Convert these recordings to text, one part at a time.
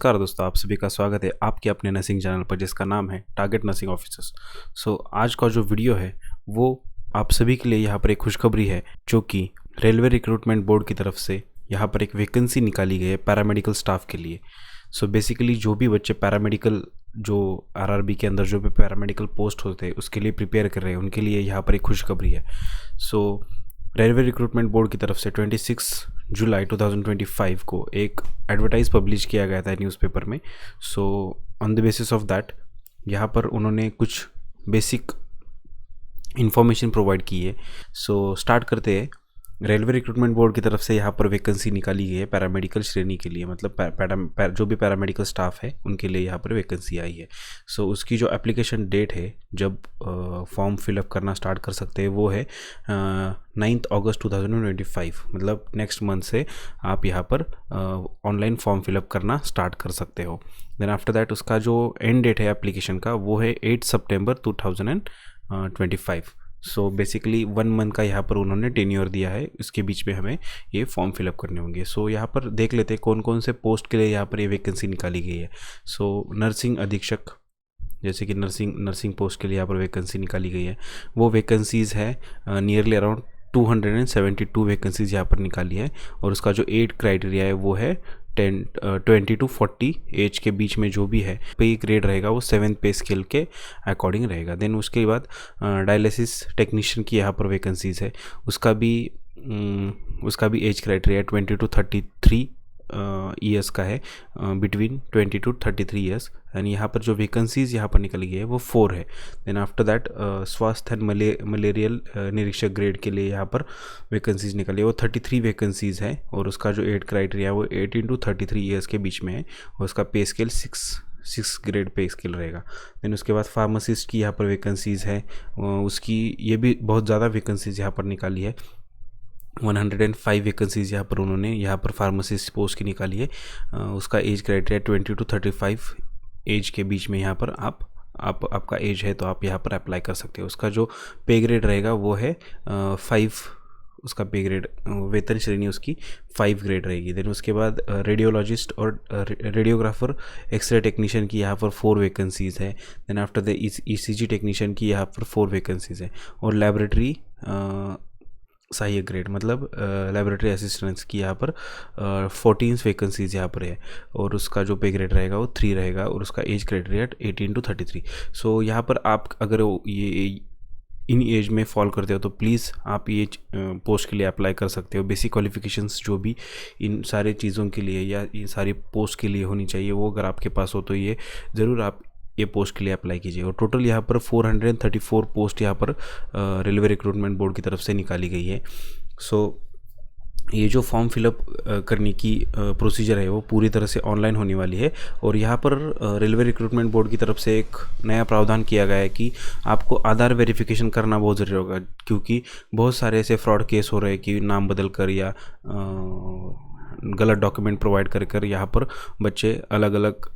नमस्कार दोस्तों, आप सभी का स्वागत है आपके अपने नर्सिंग चैनल पर जिसका नाम है टारगेट नर्सिंग ऑफिसर्स। आज का जो वीडियो है वो आप सभी के लिए यहाँ पर एक खुशखबरी है, जो कि रेलवे रिक्रूटमेंट बोर्ड की तरफ से यहाँ पर एक वैकेंसी निकाली गई है पैरामेडिकल स्टाफ के लिए। बेसिकली जो भी बच्चे पैरामेडिकल जो आरआरबी के अंदर जो भी पैरामेडिकल पोस्ट होते हैं उसके लिए प्रिपेयर कर रहे हैं, उनके लिए यहाँ पर एक खुशखबरी है। रेलवे रिक्रूटमेंट बोर्ड की तरफ से 26 जुलाई 2025 को एक एडवर्टाइज पब्लिश किया गया था न्यूज़पेपर में। On the basis of that यहाँ पर उन्होंने कुछ बेसिक इन्फॉर्मेशन प्रोवाइड की है। स्टार्ट करते हैं। रेलवे रिक्रूटमेंट बोर्ड की तरफ से यहाँ पर वैकेंसी निकाली गई है पैरामेडिकल श्रेणी के लिए, मतलब जो भी पैरामेडिकल स्टाफ है उनके लिए यहाँ पर वैकेंसी आई है। उसकी जो एप्लीकेशन डेट है जब फॉर्म फिलअप करना स्टार्ट कर सकते हैं वो है 9 अगस्त 2025, मतलब नेक्स्ट मंथ से आप यहाँ पर ऑनलाइन फॉर्म फिलअप करना स्टार्ट कर सकते हो। देन आफ्टर दैट उसका जो एंड डेट है एप्लीकेशन का वो है 8 सितंबर 2025। बेसिकली 1 मंथ का यहाँ पर उन्होंने टेन्योर दिया है, इसके बीच में हमें ये फॉर्म फिलअप करने होंगे। यहाँ पर देख लेते हैं कौन कौन से पोस्ट के लिए यहाँ पर ये वैकेंसी निकाली गई है। नर्सिंग अधीक्षक, जैसे कि नर्सिंग पोस्ट के लिए यहाँ पर वैकेंसी निकाली गई है। वो वैकेंसीज़ है नियरली अराउंड 272 वैकेंसीज़ यहाँ पर निकाली है, और उसका जो 8 क्राइटेरिया है वो है 20 to 40 एज के बीच में जो भी है पे ग्रेड रहेगा वो 7th पे स्केल के अकॉर्डिंग रहेगा। देन उसके बाद डायलिसिस टेक्नीशियन की यहाँ पर वैकेंसीज़ है, उसका भी एज क्राइटेरिया 20 to 33 ईयर्स का है, बिटवीन 20 to 33 ईयर्स। एंड यहाँ पर जो वैकेंसीज़ यहाँ पर निकली गई है वो 4 है। देन आफ्टर दैट स्वास्थ्य एंड मलेरियल निरीक्षक ग्रेड के लिए यहाँ पर वैकेंसीज़ निकली है, वो 33 वैकेंसीज़ है, और उसका जो 8 क्राइटेरिया वो 18 to 33 ईयर्स के बीच में है, और उसका पे स्केल 6 ग्रेड पे स्केल रहेगा। देन उसके बाद फार्मासिस्ट की यहाँ पर वैकेंसीज़ है, उसकी ये भी बहुत ज़्यादा वैकेंसीज़ यहाँ पर निकाली है। 105 वैकेंसीज़ यहाँ पर उन्होंने यहाँ पर फार्मासिस्ट पोस्ट की निकाली है। उसका एज क्राइटेरिया 20 to 35 एज के बीच में यहाँ पर आपका एज है तो आप यहाँ पर अप्लाई कर सकते हो। उसका जो पे ग्रेड रहेगा वो है 5, उसका पे ग्रेड वेतन श्रेणी उसकी 5 ग्रेड रहेगी। देन उसके बाद रेडियोलॉजिस्ट और रेडियोग्राफर एक्सरे टेक्नीशियन की यहाँ पर 4 वैकेंसीज़ है। Then after the ECG technician की यहाँ पर 4 वैकेंसीज़ है, और लैबोरेटरी सहायक ग्रेड मतलब लेबोरेटरी असिस्टेंट्स की यहाँ पर 14 वैकेंसीज यहाँ पर है, और उसका जो पे ग्रेड रहेगा वो 3 रहेगा, और उसका एज क्राइटेरिया 18 to 33। यहाँ पर आप अगर ये इन एज में फॉल करते हो तो प्लीज़ आप ये पोस्ट के लिए अप्लाई कर सकते हो। बेसिक क्वालिफिकेशंस जो भी इन सारे चीज़ों के लिए या इन सारी पोस्ट के लिए होनी चाहिए वो अगर आपके पास हो तो ये ज़रूर आप ये पोस्ट के लिए अप्लाई कीजिए। और टोटल यहाँ पर 434 पोस्ट यहाँ पर रेलवे रिक्रूटमेंट बोर्ड की तरफ से निकाली गई है। ये जो फॉर्म फिलअप करने की प्रोसीजर है वो पूरी तरह से ऑनलाइन होने वाली है, और यहाँ पर रेलवे रिक्रूटमेंट बोर्ड की तरफ से एक नया प्रावधान किया गया है कि आपको आधार वेरिफिकेशन करना बहुत ज़रूरी होगा, क्योंकि बहुत सारे ऐसे फ्रॉड केस हो रहे हैं कि नाम बदल कर या गलत डॉक्यूमेंट प्रोवाइड कर यहाँ पर बच्चे अलग अलग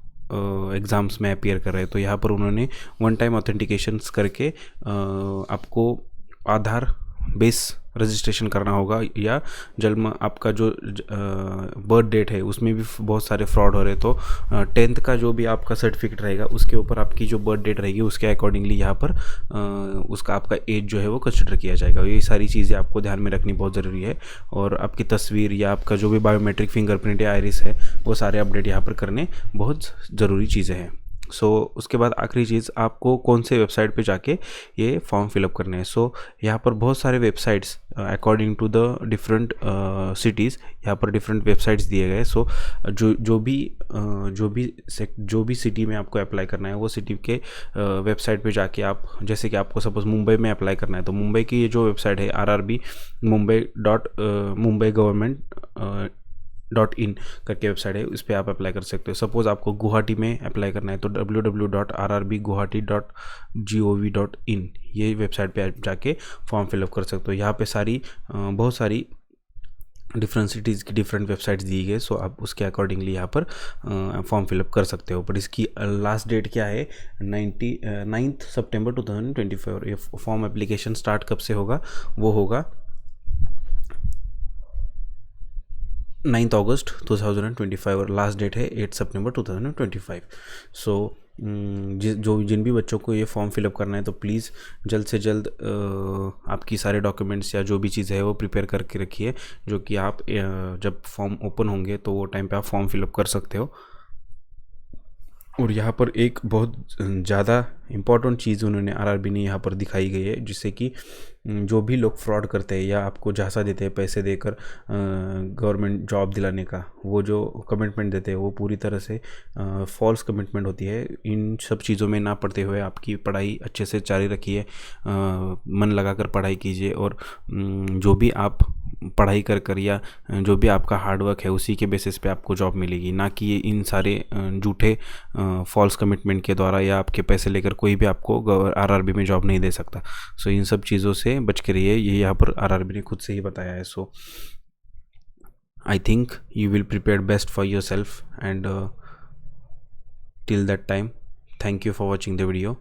एग्ज़ाम्स में अपीयर कर रहे हैं। तो यहाँ पर उन्होंने 1 टाइम ऑथेंटिकेशंस करके आपको आधार बेस रजिस्ट्रेशन करना होगा, या जन्म आपका जो बर्थ डेट है उसमें भी बहुत सारे फ्रॉड हो रहे हैं। तो 10th का जो भी आपका सर्टिफिकेट रहेगा उसके ऊपर आपकी जो बर्थ डेट रहेगी उसके अकॉर्डिंगली यहाँ पर उसका आपका एज जो है वो कंसिडर किया जाएगा। ये सारी चीज़ें आपको ध्यान में रखनी बहुत ज़रूरी है, और आपकी तस्वीर या आपका जो भी बायोमेट्रिक फिंगरप्रिंट या आइरिस है वो सारे अपडेट यहाँ पर करने बहुत ज़रूरी चीज़ें हैं। उसके बाद आखिरी चीज़, आपको कौन से वेबसाइट पे जाके ये फॉर्म फिलअप करने हैं। यहाँ पर बहुत सारे websites according to the different cities यहाँ पर डिफरेंट वेबसाइट्स दिए गए। जो भी सिटी में आपको अप्लाई करना है वो सिटी के वेबसाइट पे जाके आप, जैसे कि आपको सपोज मुंबई में अप्लाई करना है तो मुंबई की ये जो वेबसाइट है RRB Mumbai Government.in करके वेबसाइट है, उस पर आप अप्लाई कर सकते हो। सपोज़ आपको गुवाहाटी में अप्लाई करना है तो www.rrbguwahati.gov.in ये वेबसाइट पे आप जाके फॉर्म फिलअप कर सकते हो। यहाँ पे बहुत सारी डिफरेंट सिटीज़ की डिफरेंट वेबसाइट्स दी गई, आप उसके अकॉर्डिंगली यहाँ पर फॉर्म फिलअप कर सकते हो। पर इसकी लास्ट डेट क्या है, 9 सितंबर 2024। ये फॉर्म एप्लीकेशन स्टार्ट कब से होगा, वो होगा 9 अगस्त 2025 और लास्ट डेट है 8 सितंबर 2025। सो जिन भी बच्चों को ये फॉर्म फिलअप करना है तो प्लीज़ जल्द से जल्द आपकी सारे डॉक्यूमेंट्स या जो भी चीज़ है वो प्रिपेयर करके रखिए, जो कि आप जब फॉर्म ओपन होंगे तो वो टाइम पे आप फॉर्म फिलअप कर सकते हो। और यहाँ पर एक बहुत ज़्यादा इम्पॉर्टेंट चीज़ उन्होंने आरआरबी ने यहाँ पर दिखाई गई है, जिससे कि जो भी लोग फ्रॉड करते हैं या आपको झांसा देते हैं पैसे देकर गवर्नमेंट जॉब दिलाने का, वो जो कमिटमेंट देते हैं वो पूरी तरह से फॉल्स कमिटमेंट होती है। इन सब चीज़ों में ना पड़ते हुए आपकी पढ़ाई अच्छे से जारी रखिए, मन लगाकर पढ़ाई कीजिए, और जो भी आप पढ़ाई कर या जो भी आपका हार्डवर्क है उसी के बेसिस पे आपको जॉब मिलेगी, ना कि ये इन सारे झूठे फॉल्स कमिटमेंट के द्वारा या आपके पैसे लेकर कोई भी आपको आरआरबी में जॉब नहीं दे सकता। सो इन सब चीज़ों से बच के रहिए, ये यहाँ पर आरआरबी ने खुद से ही बताया है। So I think you will prepare best for yourself, and till that time thank you for watching the video.